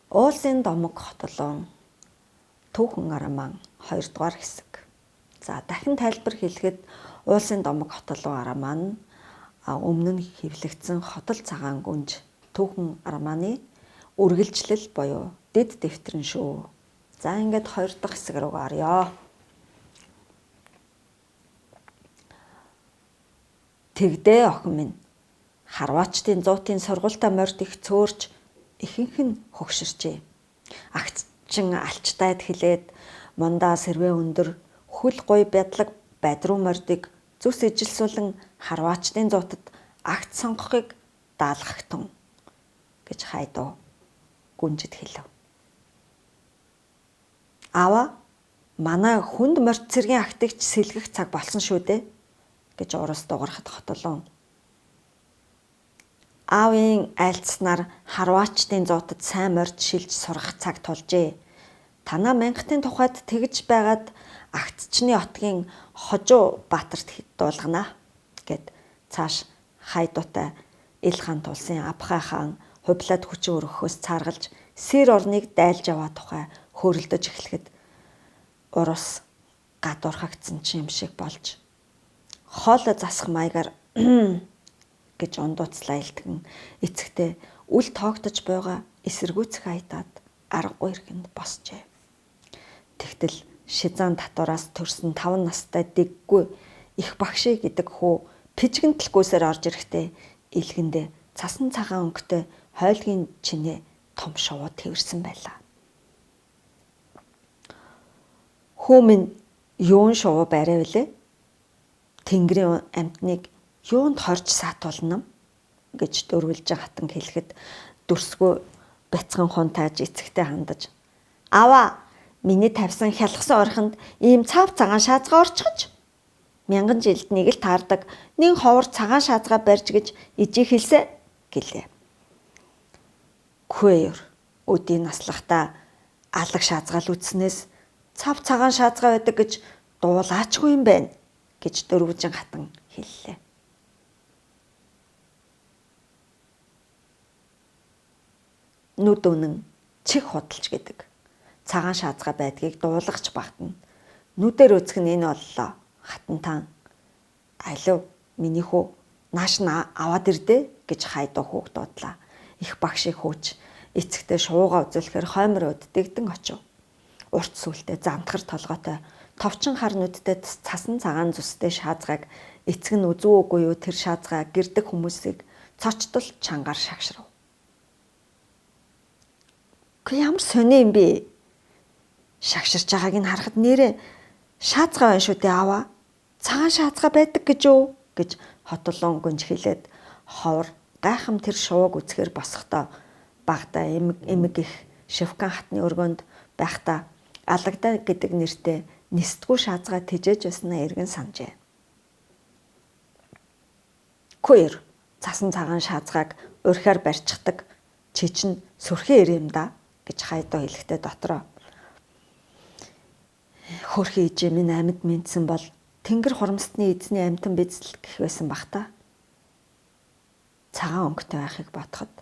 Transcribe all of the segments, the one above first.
Уулсын домог хотолон Түүхэн Араман 2 дугаар хэсэг. За дахин тайлбар хэлэхэд Уулсын домог хотолон Араман нь өмнө нь хэвлэгдсэн хотол цагаан гүнж Түүхэн Араманы үргэлжлэл буюу дэд дэвтрэн шүү. За ингээд 2 дахь хэсэг рүү орё. Тэгдээ охин минь харваачдын зуутын сургуультай морд их цөөрч ихэнх нь хөгшөрчээ. Агцчин алчтайд хилээд мондаа сэрвээ өндөр хөл гуй бядлаг бадруу мордыг зүс ижилсүүлэн харваачдын зуутад агт сонгохыг даалгахтун гэж хайдуу гүнжид хэлв. Аваа манай хүнд морд цэргийн агтыгч сэлгэх цаг болсон шүү дээ гэж урас дугарахад хотолон аавын айлцснаар харваачдын зуутад сайн морд шилж сурах цаг тулжээ. Танаа мянгатын тухайд тэгж байгаад агтчны отгийн хожуу Баатарт дуулгана гэд цааш хайдуутай ил хаан тулсын Абхай хаан хувлаад хүчин өргөхөөс цааргалж Сэр орныг дайлж аваа тухай хөөрөлдөж эхлэхэд урус гадуурхагдсан ч юм шиг болж хоол засах маягаар гэж ондууцлаа илтгэн эцэгтэй үл тоогдож байгаа эсэргүүцэх аятаад аргагүй ирэхэнд босчээ. Тэгтэл Шизаан татвараас төрсөн 5 настай дэггүй их багший гэдэг хүү пижгэнтэлгүйсээр орж ирэхдээ илгэндээ цасан цагаан өнгөтэй хойлгийн чинээ том шувуу тэрсэн байлаа. Хүү минь юун шувуу барай вүлээ? Тэнгэрийн амьтныг юунд хорж саатуулна гэж дөрвөлж хатан хэлэхэд дүрсгүй бяцхан хунтааж эцэгтэй хандаж аваа миний тавьсан хялгсан орхинд ийм цав цагаан шаазгаа орчгож мянган жилд нэг л таардаг нэг ховор цагаан шаазгаа барьж гэж ижи хэлсэ гэлээ. Хөөөр өдийн наслахта алаг шаазгаал үтснээс цав цагаан шаазгаа байдаг гэж дуулаачгүй юм байна гэж дөрвөжин хатан хэллээ. Нүд үнэн чих худалч гэдэг цагаан шаазгаа байдгийг дуулгаж багтана. Нүдээр үзэх нь энэ боллоо. Хатантан алив миний хүү нааш нь аваад ирдэ гэж хайдуу хүүхд дуудлаа. Их багшийг хөөч эцэгтэй шуугаа үзүүлэхээр хоймор өддөгдөн очив. Урт сүлтэй замтгар толгойтой товчин хар нүдтэй цасан цагаан зүстэй шаазгааг эцэг нь үзүү үгүй юу тэр шаазгаа гэрдэг хүмүүсийг цочтол чангаар шагшрав. Ямар сони юм бэ? Шагширч байгааг нь харахад нэрээ шаазгаа байна шүү дээ аваа. Цагаан шаазгаа байдаг гэж юу? Гэж хотолон гүнж хэлээд ховор гайхам тэр шууг үзэхээр босохдоо багада эмэг их Шивкан хатны өргөнд байхдаа Алагда гэдэг нэртэй нисдгүү шаазгаа тижээж байснаа эргэн санджээ. Хөөөр цасан цагаан шаазгааг урхиар барьчихдаг чи чинь сүрхэн ир юм да гэж хайдуу хэлэхдээ дотроо хөрхи ижээ минь амьд мэдсэн бол тэнгэр хурамсны эзний амьтан биз л гэх байсан бах та. Цагаан өнгөтэй байхыг бодоход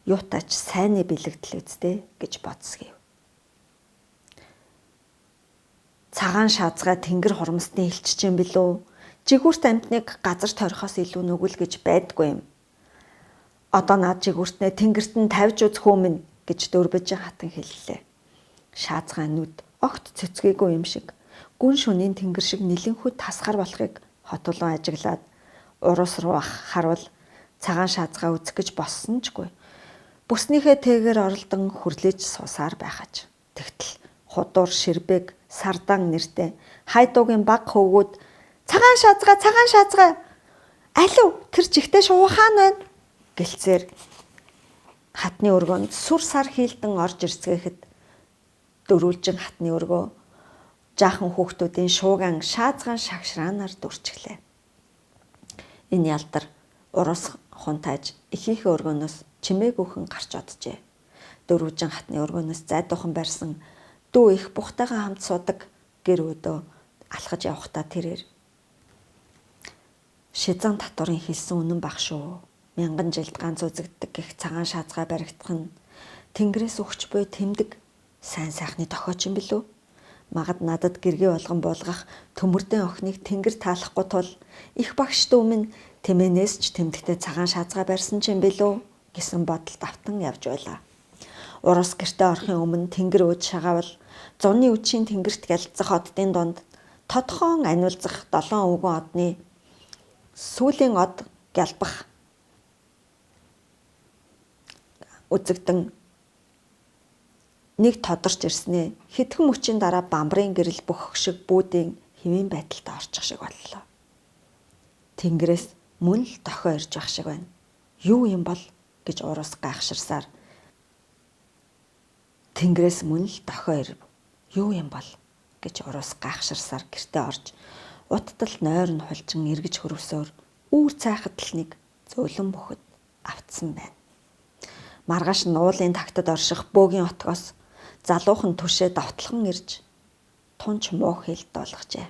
юутач сайнны бэлэгдэл үсттэй гэж бодсгийв. Цагаан шаазгаа тэнгэр хурамсны илчж юм билүү? Жигүүрт амьтныг газар торихоос илүү нүгэл гэж байдгүй юм. Одоо наад жигүүртнээ тэнгэрт нь тавьж үзэх үү минь гэж дөрвөж хатан хэллээ. Шаазгаа нүд огт цэцгээгүй юм шиг гүн шөнийн тэнгэр шиг нэлэнхүү тасгар болохыг хотолон ажиглаад урус руу харуул цагаан шаазгаа үзэх гэж боссончгүй. Бүснийхээ тэгээр оролдон хүрлээж суусаар байхаж. Тэгтэл худуур ширбэг сардан нэртэй хайдуугийн баг хөвгүүд цагаан шаазгаа алив тэр жигтэй шувуу хаан байна гэлцээр хатны өргөнд сүр сар хийлдэн орж ирцгээхэд дөрвөлжин хатны өргөө жаахан хүүхдүүдийн шууган шаазгаан шагшраанаар дүрчглээ. Энэ ялдар урус хунтааж ихийнхээ өргөнөөс чимээгүйхэн гарч оджээ. Дөрвөлжин хатны өргөнөөс зайдуухан барьсан дүү их бухтайгаа хамт суудаг гэр өдөө алхаж явахдаа тэрээр Шизаан татварын хэлсэн үнэн баг шүү. Мянган жилд ганц үзэгддэг гэх цагаан шаазгаа баригдах нь Тэнгэрээс өгч буй тэмдэг сайн сайхны дохиоч юм билүү? Магад надад гэргий болгон буулгах төмөрдөн охиныг тэнгэр таалахгүй тул их багш дүү минь тэмээнээс ч тэмдэгтээ цагаан шаазгаа барьсан ч юм билүү гэсэн бодолд автан явж байлаа. Урус гэртээ орохын өмнө тэнгэр өөд шагаавал зуны үдшийн тэнгэрт гялцах оддын донд тодхон аниулзах 7 өвгөн одны сүүлийн од гялбах үзэгдэн нэг тодорч ирснээ хэдхэн мөчийн дараа бамбарын гэрэл бөхөх шиг бүүдийн хэвийн байдалд орчих шиг боллоо. Тэнгэрээс мөн л дохио ирж байх шиг байна. Юу юм бол гэж урус гайхширсаар Тэнгэрээс мөн л дохио ирв. Юу юм бол гэж урус гайхширсаар гэртээ орж уттал нойр нь хулжин эргэж хөрвсөөр үүр цайхад л нэг зөөлөн бөхөд автсан байна. Маргааш нь уулын тагтад орших бөөгийн отгоос залуухан түшээ давтлан ирж тунч муу хэлд болгожээ.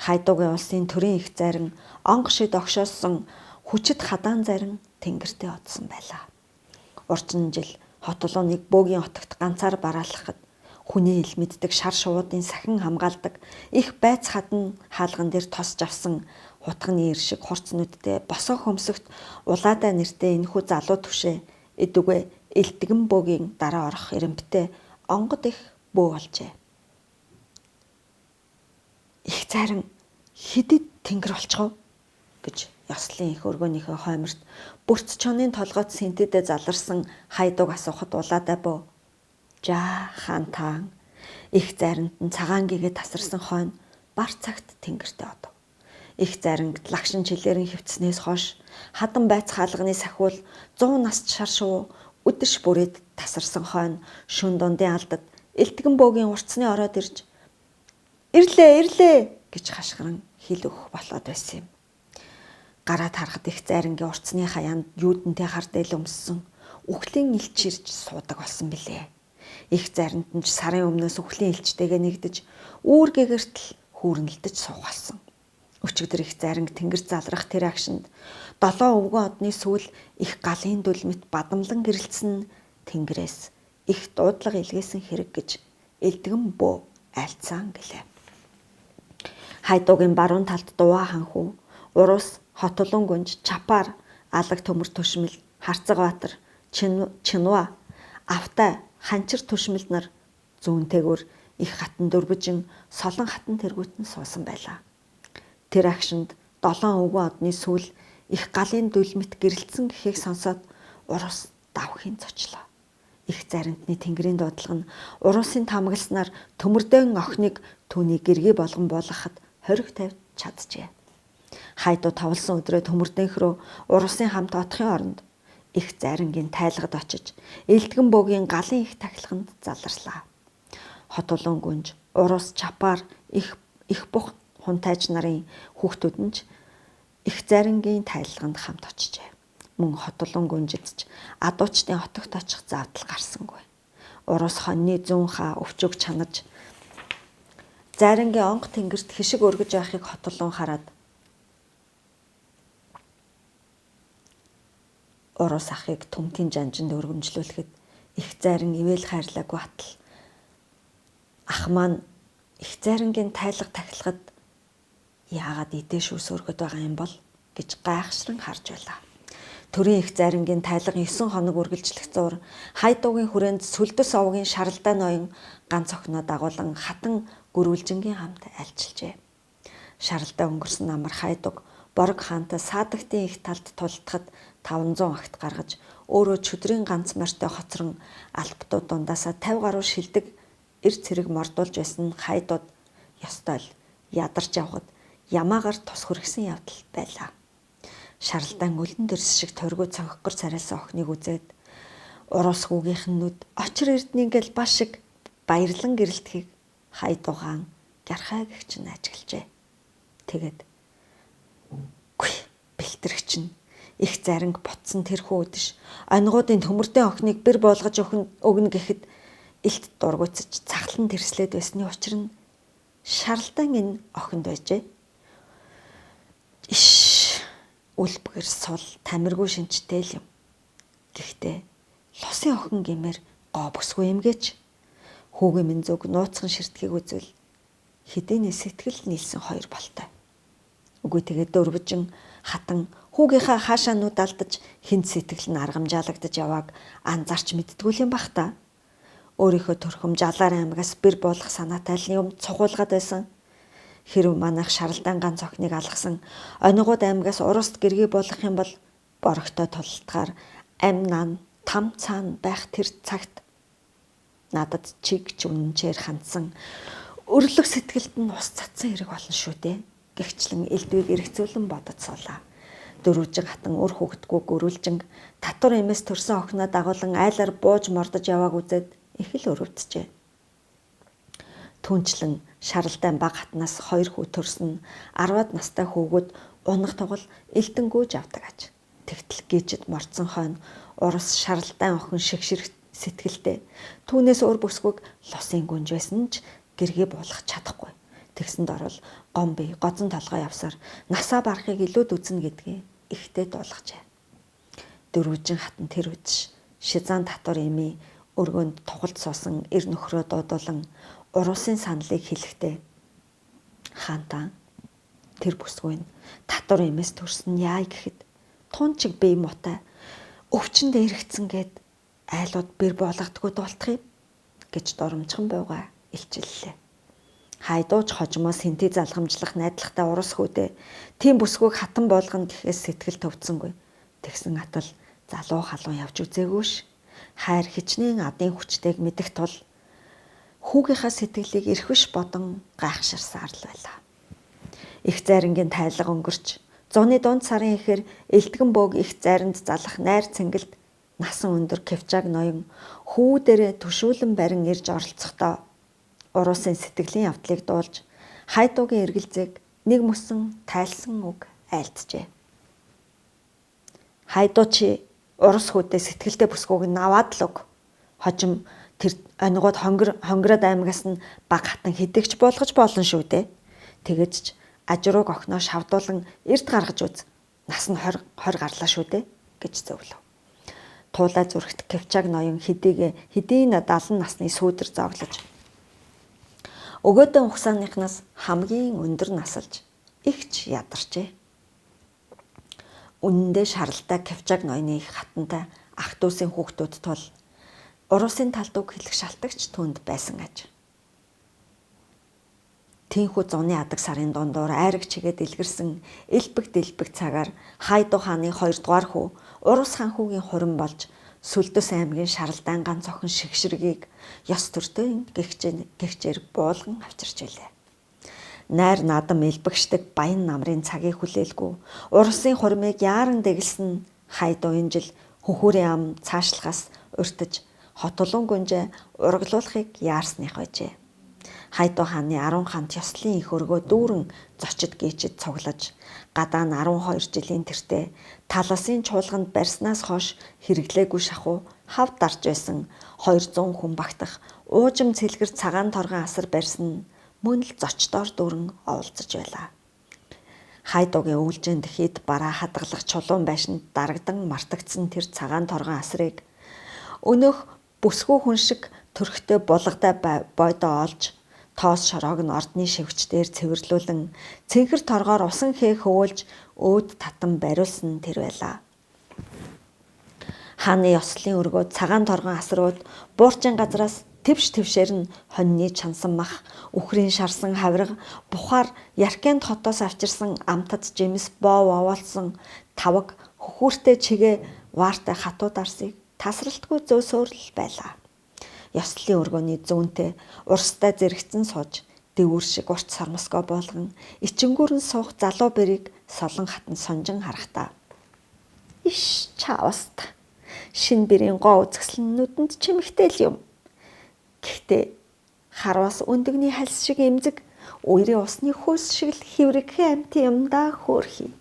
Хайдуугийн улсын төрийн их зарин онго шид огшооссон хүчит хадаан зарин тэнгэртээ одсон байлаа. Урчин жил хотолоо нэг бөөгийн отогт ганцаар бараалхахад хүний ил мэддэг шар шуудын сахин хамгаалдаг их байц хадан хаалган дээр тосж авсан хутганы ир шиг хурц нүдтэй босоо хөмсөгт улаадаа нэртэй энэхүү залуу түшээ эдүгэ элдгэн бөөгийн дараа орох эрэмбтэй онгод их бөө болжээ. Их зарин хэдэд тэнгэр болчихов гэж ёслын их өргөөнийхөө хойморт бүрц чонын толгойд сэнтэдэ заларсан хайдууг асуухад улаадаа бөө. Жаа хаан их заринд нь цагаан гэгээ тасарсан хойно бар цагт тэнгэртээ одов. Их заринг лагшин чилээрэн хөвцснээс хойш хадан байц хаалганы сахиул 100 наст шар шувуу үдэш бүрээд тасарсан хойно шүн дундын алдад элдгэн бөөгийн уртсны ороод ирж ирлээ гэж хашгиран хил өгөх болоод байсан юм. Гараад харахад их зарингийн уртсны хаяанд юудэнтэй хардэл өмссөн үхлийн элч ирж суудаг болсон билээ. Их заринд нь сарын өмнөөс үхлийн элчтэйгээ нэгдэж үүр гэгэртэл хүүрнэлдэж суух болсон. Өчигдөр их заринг тэнгэр залрах тэр агшинд 7 өвгөн одны сүүл их галын дүлмэт бадамлан гэрэлцэн тэнгэрээс их дуудлага илгээсэн хэрэг гэж элдгэн бөө айлцсан гэлээ. Хайдуугийн баруун талд дуваа ханхүү, урус, хотолон гүнж, чапаар, алаг төмөр төшмөл, Харцагбаатар, Чинва, Автай, Ханчир төшмөл нар зүүнтэйгүр их хатан дөрвөжин солон хатан тэргүүтэн суусан байлаа. Тэр агшинд 7 өвгөн одны сүүл их галын дүлмэт гэрэлцэн гэхийг сонсоод урус давхын зочлоо. Их заринтны тэнгэрийн дуудлага нь урусын тамгалснаар төмөрдөн охиныг түүний гэргий болгон буулгахад хориг тавьж чаджээ. Хайдуу тавлсан өдрөө төмөрдөнх рүү урусын хамт отохын оронд их зарингийн тайлгад очиж элдгэн бөөгийн галын их тахилганд заларслаа. Хотолон гүнж, урус, чапаар их бух хунтайч нарын хүүхдүүд нь ч их зарингийн тайлганд хамт очижээ. Мөн хотолон гүнжид ч адуучдын хотогт очих заавдал гарсангүй. Урус хоньны зүүн хаа өвчөг чанаж зарингийн онго тэнгэрт хишиг өргөж байхыг хотолон хараад урус ахыг төмтийн жанжинд өргөмжлүүлэхэд их зарин ивэл хайрлаагүй атал ах маань их зарингийн тайлга тахилгад яагаад идэж шүүс өргөд байгаа юм бол гэж гайхшран харж байлаа. Төрийн их зарингийн тайлга 9 хоног үргэлжлэх зуур хайдуугийн хүрээнд сүлдэс овгийн шаралтай ноён ганц охиноо дагуулan хатан гөрүүлжингийн хамт альчилжээ. Шаралтай өнгөрсөн амар хайдуг Борог хаантай саадагтын их талд тултахад 500 агт гаргаж өөрөө чөдрийн ганц морьтой хоцрон алптууд дундаасаа 50 гаруй шилдэг эр цэрэг мордуулж байсан хайдууд ёстой л ядарч явхад ямаагаар тус хүргэсэн явдал байлаа. Шаралдаан өлөн дэрс шиг торгуу цонхгор царайлсан охиныг үзээд урус хүүгийнх нь нүд очир эрднийгэл баш шиг баярлан гэрэлтхийг хайдуугаан гярхай гэгч нь ажиглжээ. Тэгээд бэлтрэгч нь их заринг ботсон тэрхүү үдэш онгуудын төмөрдөө охиныг бэр болгож өгнө гэхэд илт дургуйцаж цахлан тэрслээд байсны учир нь шаралдаан энэ охинд байжээ. Үлбгэр сул тамиргүй шинжтэй л юм. Гэхдээ Лусын охин гэмээр гоо бүсгүй юм гэж. Хүүгийн минь зүг нууцхан ширтгийг үзвэл хэдийнэ сэтгэл нийлсэн хоёр болтой. Үгүй тэгээд дөрвжин хатан хүүгийнхаа хаашаа нүд алдаж хүнд сэтгэл нь аргамжаалагдаж явааг анзаарч мэдтгүүл юм бах та. Өөрийнхөө төрхөм Жалаар аймагаас бэр болох санаатай л юм цугуулгаад байсан. Хэрв манайх шаралдаан ганц охиныг алгасан Онигууд аймагаас Уруст гэргий болох юм бол борогтой тултгаар амь наан там цаана байх тэр цагт надад чиг ч үнэнчээр хандсан өрлөх сэтгэлд нь ус цацсан хэрэг болно шүү дээ. Гэгчлэн элдвийг эргэцүүлэн бодож суулаа. Дөрвжин хатан өр хөвгдгүү гөрүүлжин татвар эмээс төрсөн охиноо дагуулan айлаар бууж мордож явааг үзээд их л өрөвдөжээ. Түүнчлэн шаралдаан баг хатнаас 2 хүү төрсөн 10-аад настай хүүгүүд унах тугал элдэнгүүж авдаг аж. Тэгтэл гीжид морцсон хойно Урус шаралдаан охин шигшэрх сэтгэлтэй. Түүнээс өр бүсгүйг лусын гүнж байсан ч гэргээ буулгах чадахгүй. Тэгсэнд орол гом бий гоцон толгой явсаар насаа барахыг илүүд үзнэ гэдгээ ихтэй дуулгажээ. Дөрвжин хатан тэр үдш шизаан татвар эми өргөнд тугалд суусан эр нөхрөө дуудуулан Урусын саналыг хэлэхдээ хаантаа тэр бүсгүй нь татвар эмээс төрсөн яа гэхэд тунчиг бие муутай өвчнөд эргэцэн гэд айлууд бэр болгодгүй дуултах юм гэж дурамчхан бууга илчиллээ. Хайдууч хожмоо сэнти залгамжлах найдлагатай Урус хүүдээ тийм бүсгүйг хатан болгоно гэхээс сэтгэл төвцсөнгүй. Тэгсэн атал залуу халуун явж үзээгүйш. Хайр хичнээн адын хүчтэйг мэдэх тул хүүгийнхаа сэтгэлийг эрхвш бодон гайхширсаар л байлаа. Их зайрангийн тайлга өнгөрч зуны дунд сарын ихээр элдгэн бөөг их зайранд залах найр цэнгэлд насан өндөр Кевчаг ноён хүү дээрээ төшүүлэн барин ирж оролцохдоо Урусын сэтгэлийн явдлыг дуулж хайдуугийн эргэлзээг нэг мөсөн тайлсан үг айлтжээ. Хайдуу чи Урус хүүдээ сэтгэлтэй бүсгүйг нь аваад л өг. Хожим тэр Онигууд хонгороод аймагаас нь баг хатан хэдэгч болгож болно шүү дээ. Тэгэж ч ажрууг охиноо шавдуулан эрт гаргаж үз. Нас нь 20 гарлаа шүү дээ гэж зөвлөв. Туулай зүрхт Кевчаг ноён хэдийн 70 насны сүүдэр зоглож өгөөдөн ухсааныхнаас хамгийн өндөр насалж ихч ядарчээ. Үнэндээ шаралтай Кевчаг ноёны их хатантай ах дүүсийн хүүхдүүд тул Урусын талдууг хэлэх шалтгач түүнд байсан аж. Тэнхүү зуны адаг сарын дундуур айраг чигээд илгэрсэн элбэг дэлбэг цагаар Хайдуу хааны 2 дугаар хүү Урус хаан хүүгийн хурим болж Сүлдэс аймгийн шаралдаан ганц охин шигшэргийг ёс төртөө гэгчээр буулган авчирч байлаа. Найр наадам элбэгшдэг баян намрын цагийг хүлээлгүй Урусын хуримыг яаран дэглэсэн Хайдуу энэ жил хөхүүрийн ам цаашлахаас уртж хотолон гүнжээ урагдлуулахыг яарсных байжээ. Хайдуу хааны 10 хант ёслын их өргөө дүүрэн зочид гीчид цуглаж гадаа нь 12 жилийн тэртээ таласын чуулганд барьснаас хойш хэрэглээгүй шахуу хав дарж байсан 200 хүн багтах уужим цэлгэр цагаан торгон асар барьсан мөн л зочдоор дүүрэн оволцож байлаа. Хайдуугийн өвлжинд хэд бараа хадгалах чулуун байшинд дарагдан мартагдсан тэр цагаан торгон асрыг өнөөх бүсгүй хүн шиг төрхтэй булгадай бойдоо олж тоос шороог нь ордны шивчдээр цэвэрлүүлэн цэнхэр торгоор усан хээ хөвөлж өөд татан бариулсан тэр байлаа. Хааны ёслолын өргөө цагаан торгон асрууд буурчин газраас твшээр нь хоньны чансан мах, үхрийн шарсан хавирга, бухаар яркент хотоос авчирсан амтад жимс боо овоолсон таваг хөхүүртэй чигээ ваартай хатуу дарсыг тасралтгүй зөөсөөр л байлаа. Ёслолын өргөөний зүүнтэй урстай зэрэгцэн сууж дэвүүр шиг урт сормосгоо болгон ичингүүрэн суух залуу бэрийг солон хатан сонжин харахтаа. Иш чааваста. Шин бэрийн гоо үзэсгэлэн нүдэнд чимэгтэй л юм. Гэхдээ харвас өндөгний хальс шиг эмзэг үерийн усны хөөс шиг л хэврэгхэн амт юм да хөөрхий.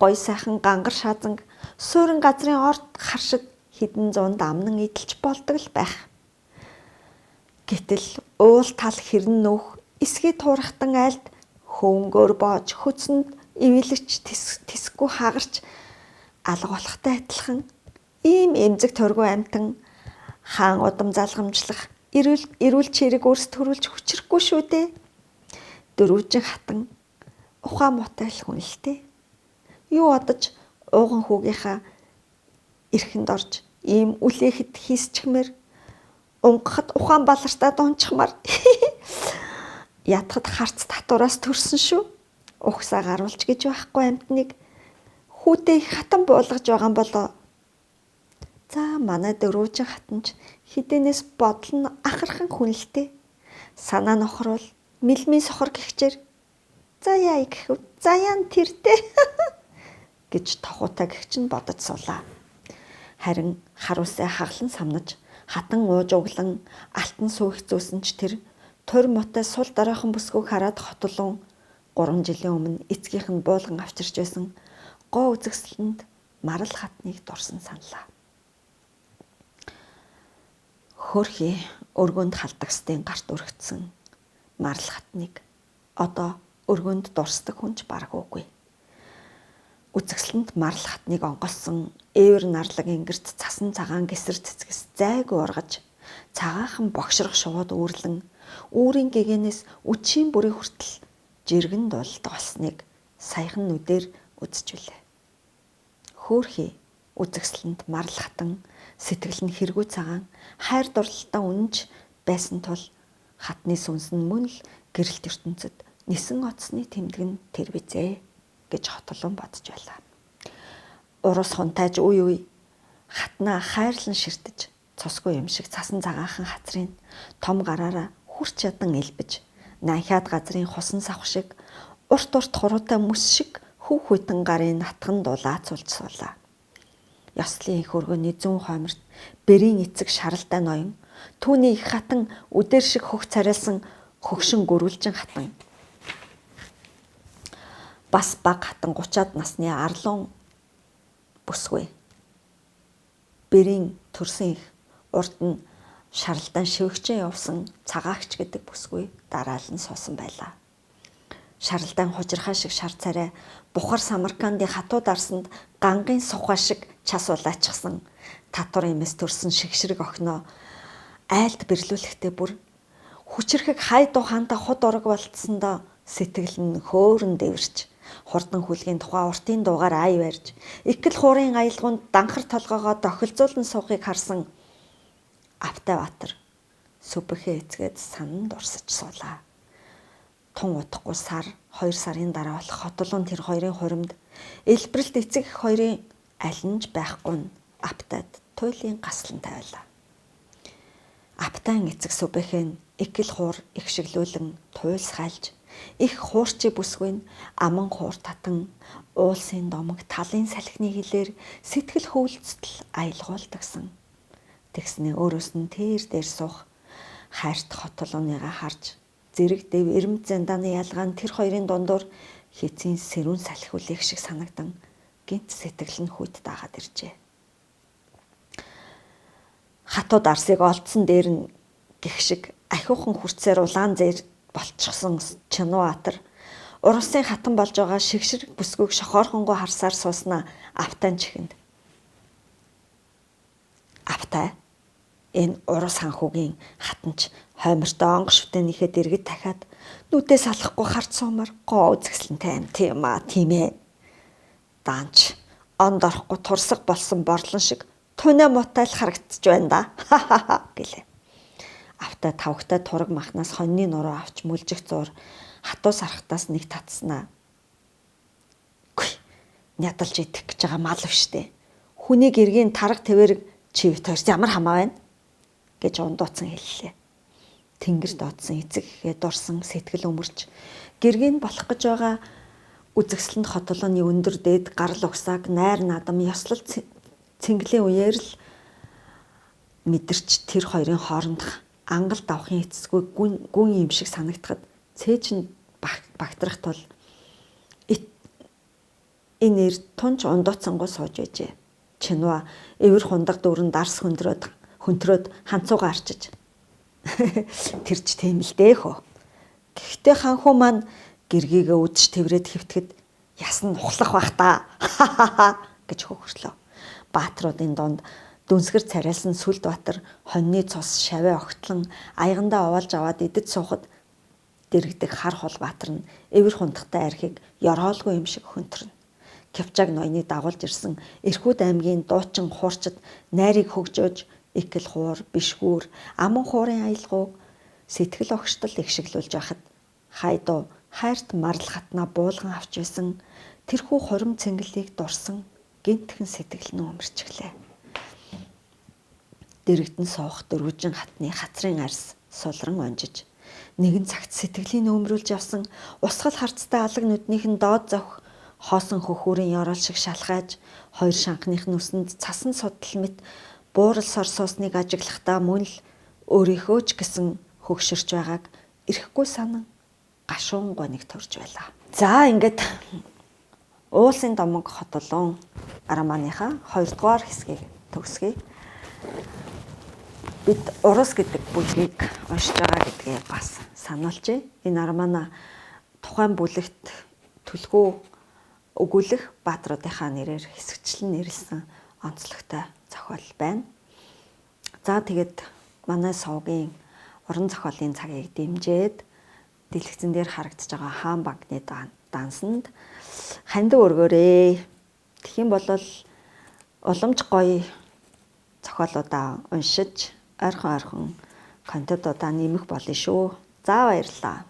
Гой сайхан гангар шаазанг суурин газрын орд харшид хэдэн зуунд амнан идэлж болдог л байх. Гэтэл уул тал хэрн нөх эсгээ туурахтан айлд хөвөнгөөр боож хөцөнд ивэлж тисгүй хагарч алга болохтой адилхан Ийм эмзэг торгуу амтан хаан удам залгамжлах эрүүл чирэг өөрс төрүүлж хүчрэхгүй шүү дээ. Дөрвжин хатан ухаан мотой л хүн л дээ. Юу одож ууган хүүгийнхаа эрхэнд орж ийм үлээхэд хийсчмээр унгахад ухаан балартаа дунчмаар ядахад харц татвараас төрсөн шүү. Ухсаа гаруулж гэж байхгүй амтныг хүүдээ их хатан буулгаж байгаа болоо. За манай дөрвжин хатанч хідэнээс бодол нь ахархан хүнэлтэй. Санаа нохорвол мэлмийн сохор гихчээр за яа гэхв заяан тэртэй гэж тохуутай гихч нь бодож суулаа. Харин харуусаа хаглан самнаж хатан ууж углан алтан сүйх зөөсөн ч тэр төр мотой сул дараахан бүсгүйг хараад хотолон 3 жилийн өмнө эцгийнх нь буулган авчирч байсан гоо үзэгсэлэнд марал хатныг дурсан саналаа. Хөрхи өргөнд халдагсдын гарт өргөцсөн марал хатныг одоо өргөнд дурсдаг хүнч бараг үгүй. Үзэгсэлэнд марал хатныг онгоцсон ээвэр нарлаг ингэрт цасан цагаан гэсэр цэцгэс зайгүй ургаж цагаахан богшрох шувууд үүрлэн үүрийн гэгээнээс үчийн бүрийн хүртэл жиргэн дуулдаг болсныг саяхан нүдээр үзчихвүлээ. Хөөхий үзэгсэлэнд марал хатан сэтгэл нь хэрэггүй цагаан хайр дурлалтаа үнэнч байсан тул хатны сүнс нь мөн л гэрэлт ертөнцид нисэн оцсны тэмдэг нь тэр бизээ гэж хотолон бодож байлаа. Урус хунтайж үе үе хатнаа хайрлан ширтэж цусгүй юм шиг цасан цагаахан хацрын том гараараа хүрч ядан элбэж нанхаад газрын хусан савх шиг урт хуруутай мэс шиг хөв хүйтэн гарын натхан дулаацуулж суулаа. Ёслын их өргөний зүүн хойморт бэрийн эцэг шаралтай ноён түүний их хатан үдээр шиг хөх царайлсан хөгшин гөрүүлжин хатан бас баг хатан 30-аад насны арлуун бүсгүй. Бэрийн төрсөн их урд нь шаралдан шивгчэн явсан цагаагч гэдэг бүсгүй дараалан суусан байлаа. Шаралдан хужирхаа шиг шар царай бухар самаркандын хатуу дарсанд гангийн сухаа шиг час улаачсан татвар имэс төрсөн шигшрэг охиноо айлд бирлүүлэхдээ бүр хүчрэхэг хайдуу хаанта худ ураг болтсондоо сэтгэл нь хөөрөн дэвэрч хурдан хүлгийн тухай уртын дуугаар ай барьж икэл хуурын аялгаунд данхар толгоогоо дохилзуулан суухыг харсан Автабаатар сүбэхээ эцгээд санан дурсаж суулаа. Тун удахгүй сар 2 сарын дараа болох хотолон тэр хоёрын хуримд элбэрэлт эцэг их хоёрын алинж байхгүй нь Аптад туйлын гаслан тавилаа. Аптан эцэг сүбэхээ нь икэл хуур их шиглүүлэн туйлс хайлж их хуурчи бүсгүй нь аман хуур татан уулсын домог талын салхины хилээр сэтгэл хөвөлцөл аялгуулдагсан. Тэгснээ өөрөөс нь тэр дээр суух хайрт хотолооныгаа харж зэрэг дэв эрэмт зандааны ялгаан тэр хоёрын дундуур хэцийн сэрүүн салхиулах шиг санагдан гинт сэтгэл нь хүйт даагаад иржээ. Хатууд арсыг олдсон дээр нь гих шиг ахиухан хүрцээр улаан зэр болчихсон Чинуатар урусын хатан болж байгаа шигшрэг бүсгүйг шохоорхонгоо харсаар сууснаа Аптан чихэнд. Аптай энэ урус ханхугийн хатанч хоймортой онгор шүтэнийхээ дэргэд дахиад нүдээ салахгүй харц суумаар гоо үзэсгэлэнтэй юм тийм аа тийм ээ. Даанч онд орохгүй турсаг болсон борлон шиг тунаа мутайл харагдчих байна да. Гэлээ. Аптай тавхтай тураг махнаас хоньны нуруу авч мүлжих зуур хатуу сархтаас нэг татснаа. Үгүй нядалж идэх гэж байгаа мал вштэй. Хүний гэргийн тарга твэрэг чивт төрс ямар хамаа байна гэж ундууцсан хэллээ. Тэнгэр дооцсон эцэг ихээ дурсан сэтгэл өмөрч гэргийн болох гэж байгаа үзэгсэлэнд хотолооны өндөр дээд гарал угсааг найр надам ёслол цэнгэлийн үеэр л мэдэрч тэр хоёрын хоорондох ангал давхын эцэсгүй гүн юм шиг санагдахад цээж нь багтрах тул энэр тунч ундууцсангуу сууж байжээ. Чинва эвэр хундаг дүүрэн дарс хөнтрөөд ханцуугаа арчиж. Тэр ч тийм л дээ хөө. Гэхдээ ханхуу маань гэргийгээ үдж тэврээд хөвтгöd ясан ухлах бах та гэж хөхрлөө. баатруудын донд дүнсгэр царайлсан Сүлбаатар хоньны цус шавээ огтлон аягандаа овоолж аваад идэж суухад дэрэгдэх хар хол баатар нь эвэр хундахтай архийг ёроолгүй юм шиг хөнтөрнө. Кявчаг ноёны дагуулж ирсэн Эрхүүд аймгийн дуучин хуурчид найрыг хөгжөөж икэл хуур, бишгүүр, аман хуурын аялгауг сэтгэл огштол ихшиглүүлж байхад хайдуу хайрт марл хатна буулган авч байсан тэрхүү хором цэнгэлийг дурсан гинтхэн сэтгэл нь өмөрчихлээ. Дэрэгдэн суух дөрвөжин хатны хацрын арьс сулран онжиж нэгэн цагт сэтгэлийн өмрүүлж явсан усгал харцтай алаг нүднийхэн доод зовх хоосон хөхүүрийн ёроол шиг шалхайж хоёр шанхных нүсэнд цасан судал мэт буурал сор суусныг ажиглахдаа мөн л өөрийнхөө ч гэсэн хөгшөрч байгааг ирэхгүй санан гашуун гониг төрж байлаа. За ингээд уулсын домог хотолон арамааныхаа 2 дугаар хэсгийг төгсгье. Бид урус гэдэг бүлгийг уншиж байгаа гэдгээ бас сануулжээ. Энэ арамаана тухайн бүлэгт түлхүү өгүүлэх баатруудынхаа нэрээр хэсэгчлэн нэрлсэн онцлогтой зохиол байна. За тэгээд манай сувгийн уран зохиолын цагийг дэмжиж дэлгэцэн дээр харагдаж байгаа хаан банкны дансанд хандив өргөөрэй. Тэгхийн бол уламж гоё зохиолуудаа уншиж ойрхон контентуудаа нэмэх болно шүү. За баярлалаа.